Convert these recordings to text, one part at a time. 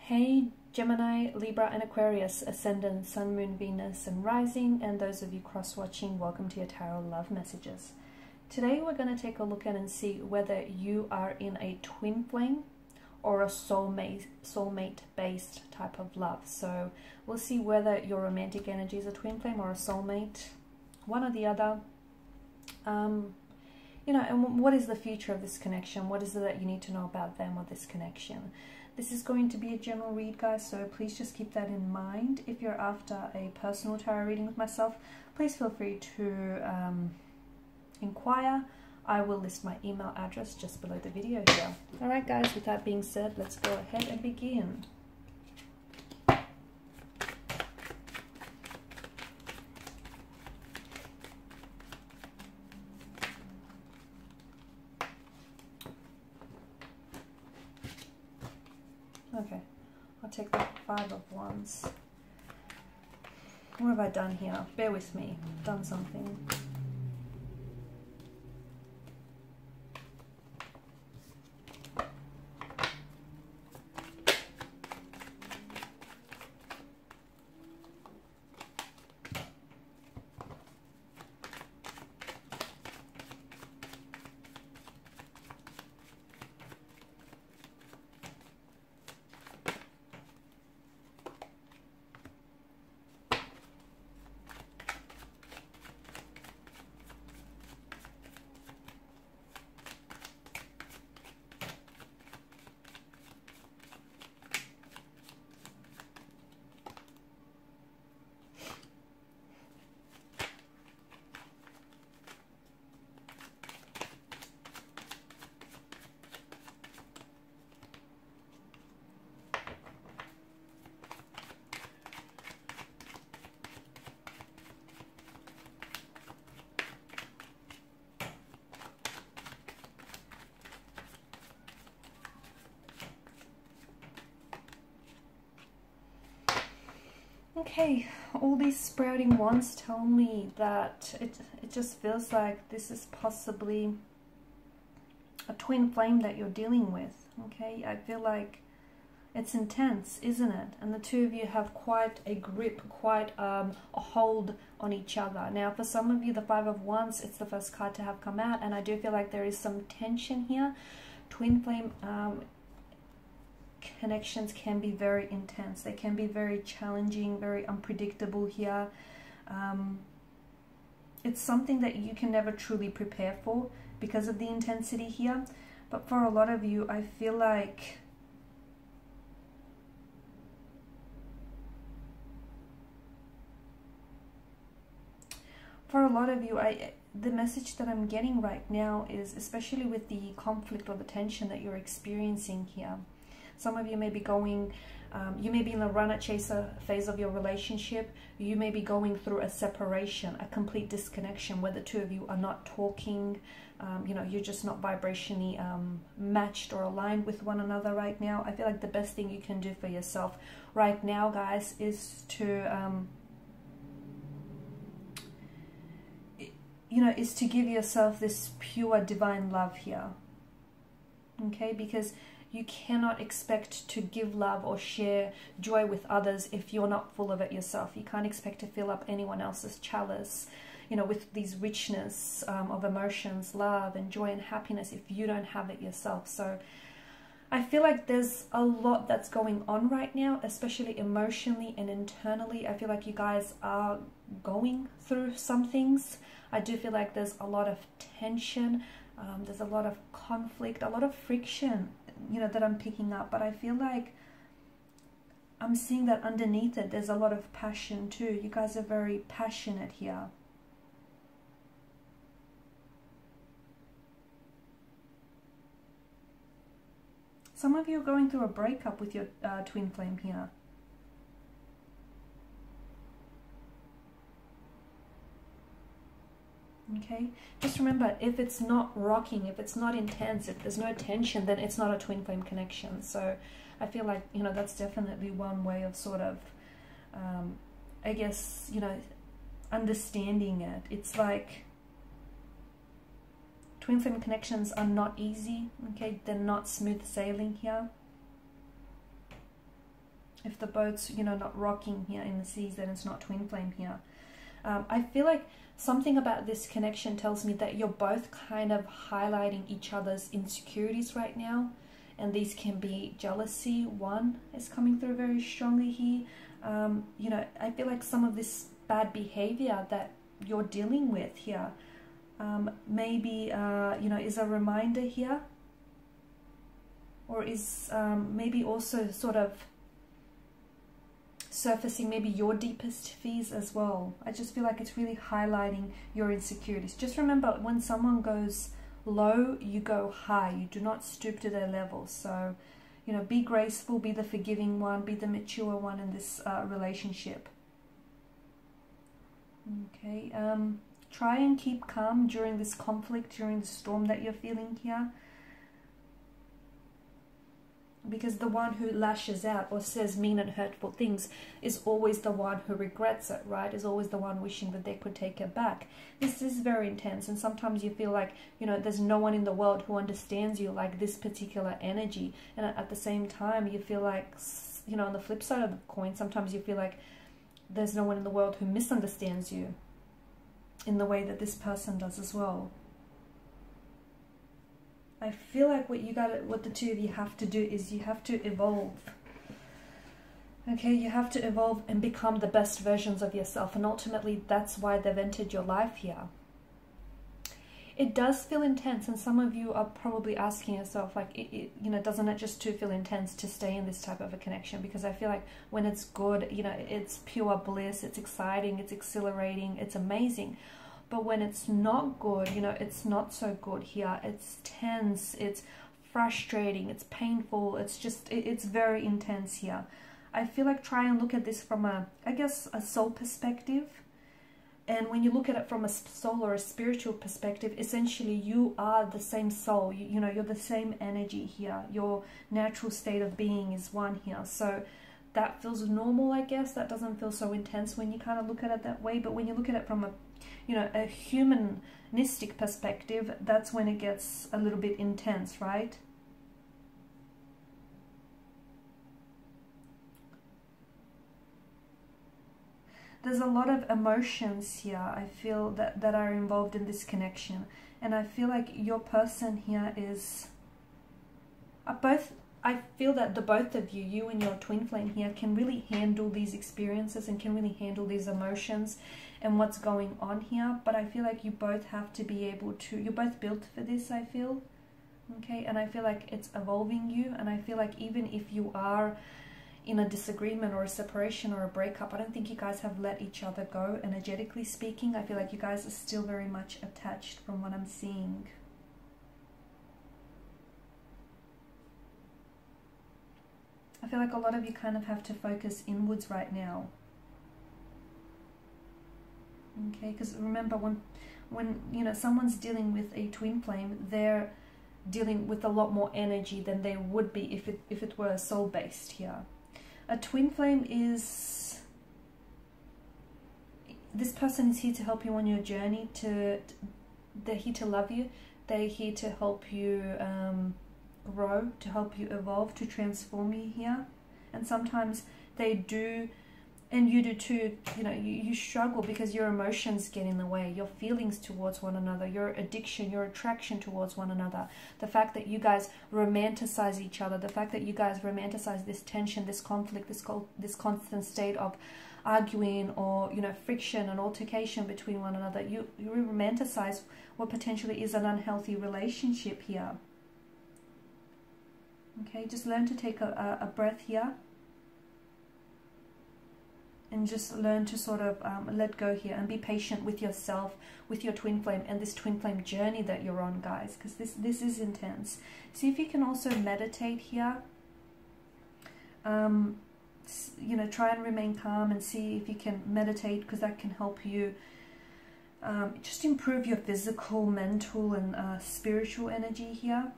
Hey Gemini, Libra and Aquarius, Ascendant, Sun, Moon, Venus and Rising, and those of you cross-watching, welcome to your Tarot Love Messages. Today we're going to take a look at and see whether you are in a twin flame or a soulmate-based type of love. So we'll see whether your romantic energy is a twin flame or a soulmate, one or the other. You know, and what is the future of this connection? What is it that you need to know about them or this connection? This is going to be a general read, guys, so please just keep that in mind. If you're after a personal tarot reading with myself, please feel free to inquire. I will list my email address just below the video here. Alright guys, with that being said, let's go ahead and begin. Okay, I'll take the Five of Wands. What have I done here? Bear with me. I've done something. Okay, all these sprouting wands tell me that it just feels like this is possibly a twin flame that you're dealing with. Okay, I feel like it's intense, isn't it? And the two of you have quite a grip, quite a hold on each other. Now, for some of you, the Five of Wands, it's the first card to have come out, and I do feel like there is some tension here. Twin flame connections can be very intense. They can be very challenging, very unpredictable here. It's something that you can never truly prepare for because of the intensity here. But for a lot of you, I feel like the message that I'm getting right now is, especially with the conflict or the tension that you're experiencing here, some of you may be going, you may be in the runner-chaser phase of your relationship. You may be going through a separation, a complete disconnection where the two of you are not talking. You know, you're just not vibrationally matched or aligned with one another right now. I feel like the best thing you can do for yourself right now, guys, is to, you know, is to give yourself this pure divine love here. Okay, because you cannot expect to give love or share joy with others if you're not full of it yourself. You can't expect to fill up anyone else's chalice, you know, with these richness of emotions, love and joy and happiness if you don't have it yourself. So I feel like there's a lot that's going on right now, especially emotionally and internally. I feel like you guys are going through some things. I do feel like there's a lot of tension. There's a lot of conflict, a lot of friction, you know, that I'm picking up. But I feel like I'm seeing that underneath it, there's a lot of passion too. You guys are very passionate here. Some of you are going through a breakup with your twin flame here. Okay, just remember, if it's not rocking, if it's not intense, if there's no tension, then it's not a twin flame connection. So I feel like, you know, that's definitely one way of sort of, I guess, you know, understanding it. It's like Twin flame connections are not easy, okay? They're not smooth sailing here. If the boat's, you know, not rocking here in the seas, then it's not twin flame here. I feel like something about this connection tells me that you're both kind of highlighting each other's insecurities right now. And these can be jealousy. One is coming through very strongly here. You know, I feel like some of this bad behavior that you're dealing with here maybe, you know, is a reminder here. Or is maybe also sort of surfacing maybe your deepest fears as well. I just feel like it's really highlighting your insecurities. Just remember, when someone goes low, you go high. You do not stoop to their level. So, you know, be graceful, be the forgiving one, be the mature one in this relationship. Okay, try and keep calm during this conflict, during the storm that you're feeling here. Because the one who lashes out or says mean and hurtful things is always the one who regrets it, right? Is always the one wishing that they could take it back. This is very intense, and sometimes you feel like, you know, there's no one in the world who understands you like this particular energy. And at the same time, you feel like, you know, on the flip side of the coin, sometimes you feel like there's no one in the world who misunderstands you in the way that this person does as well. I feel like what the two of you have to do is you have to evolve. Okay, you have to evolve and become the best versions of yourself. And ultimately, that's why they've entered your life here. It does feel intense. And some of you are probably asking yourself, like, you know, doesn't it just feel intense to stay in this type of a connection? Because I feel like when it's good, you know, it's pure bliss. It's exciting. It's exhilarating. It's amazing. But when it's not good, you know, it's not so good here. It's tense, it's frustrating, it's painful, it's just, it's very intense here. I feel like try and look at this from I guess, a soul perspective. And when you look at it from a soul or a spiritual perspective, essentially you are the same soul. You know, you're the same energy here. Your natural state of being is one here. So that feels normal, I guess. That doesn't feel so intense when you kind of look at it that way. But when you look at it from a, you know, a humanistic perspective, that's when it gets a little bit intense, right? There's a lot of emotions here, I feel, that are involved in this connection. And I feel like your person here is I feel that the both of you, you and your twin flame here, can really handle these experiences and can really handle these emotions and what's going on here. But I feel like you both have to be able to, you're both built for this, I feel. Okay, and I feel like it's evolving you. And I feel like even if you are in a disagreement or a separation or a breakup, I don't think you guys have let each other go, energetically speaking. I feel like you guys are still very much attached from what I'm seeing. I feel like a lot of you kind of have to focus inwards right now. Okay, because remember, when you know, someone's dealing with a twin flame, they're dealing with a lot more energy than they would be if it were soul-based here. A twin flame is, this person is here to help you on your journey. They're here to love you. They're here to help you grow, to help you evolve, to transform you here. And sometimes they do, and you do too, you know, you struggle because your emotions get in the way, your feelings towards one another, your addiction, your attraction towards one another, the fact that you guys romanticize each other, the fact that you guys romanticize this tension, this conflict, this constant state of arguing or, you know, friction and altercation between one another. You romanticize what potentially is an unhealthy relationship here. Okay, just learn to take a breath here. And just learn to sort of let go here and be patient with yourself, with your twin flame, and this twin flame journey that you're on, guys, because this is intense. See if you can also meditate here. You know, try and remain calm and see if you can meditate, because that can help you just improve your physical, mental, and spiritual energy here.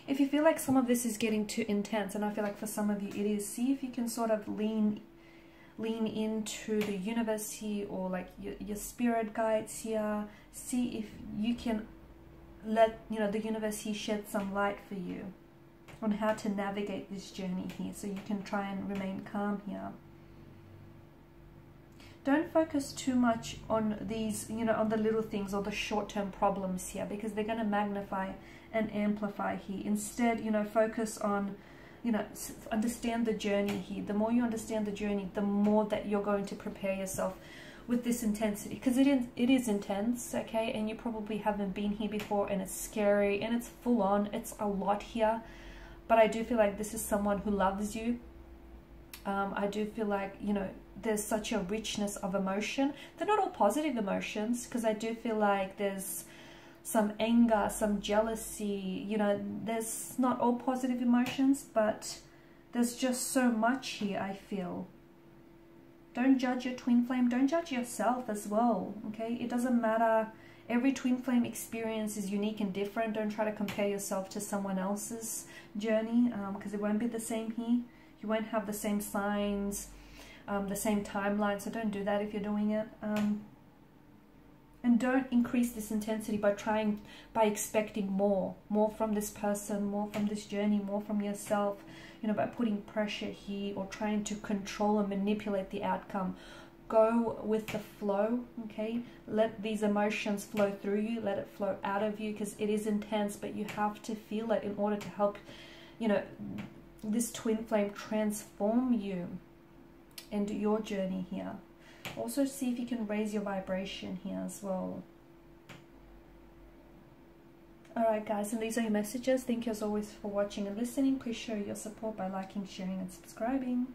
If you feel like some of this is getting too intense, and I feel like for some of you it is, see if you can sort of lean lean into the universe here, or like your spirit guides here. See if you can let, you know, the universe here shed some light for you on how to navigate this journey here, so you can try and remain calm here. Don't focus too much on these, you know, on the little things or the short-term problems here, because they're going to magnify and amplify here. Instead, you know, focus on, you know, understand the journey here. The more you understand the journey, the more that you're going to prepare yourself with this intensity, because it is intense, okay, and you probably haven't been here before, and it's scary and it's full on. It's a lot here, but I do feel like this is someone who loves you. I do feel like, you know, there's such a richness of emotion. They're not all positive emotions, because I do feel like there's some anger, some jealousy, you know, there's not all positive emotions, but there's just so much here, I feel. Don't judge your twin flame. Don't judge yourself as well, okay? It doesn't matter. Every twin flame experience is unique and different. Don't try to compare yourself to someone else's journey, because it won't be the same here. You won't have the same signs, the same timeline, so don't do that if you're doing it. And don't increase this intensity by expecting more from this person, more from this journey, more from yourself, you know, by putting pressure here or trying to control and manipulate the outcome. Go with the flow, okay? Let these emotions flow through you, let it flow out of you, because it is intense, but you have to feel it in order to help, you know, this twin flame transform you and your journey here. Also see if you can raise your vibration here as well. Alright guys, and these are your messages. Thank you as always for watching and listening. Please show your support by liking, sharing and subscribing.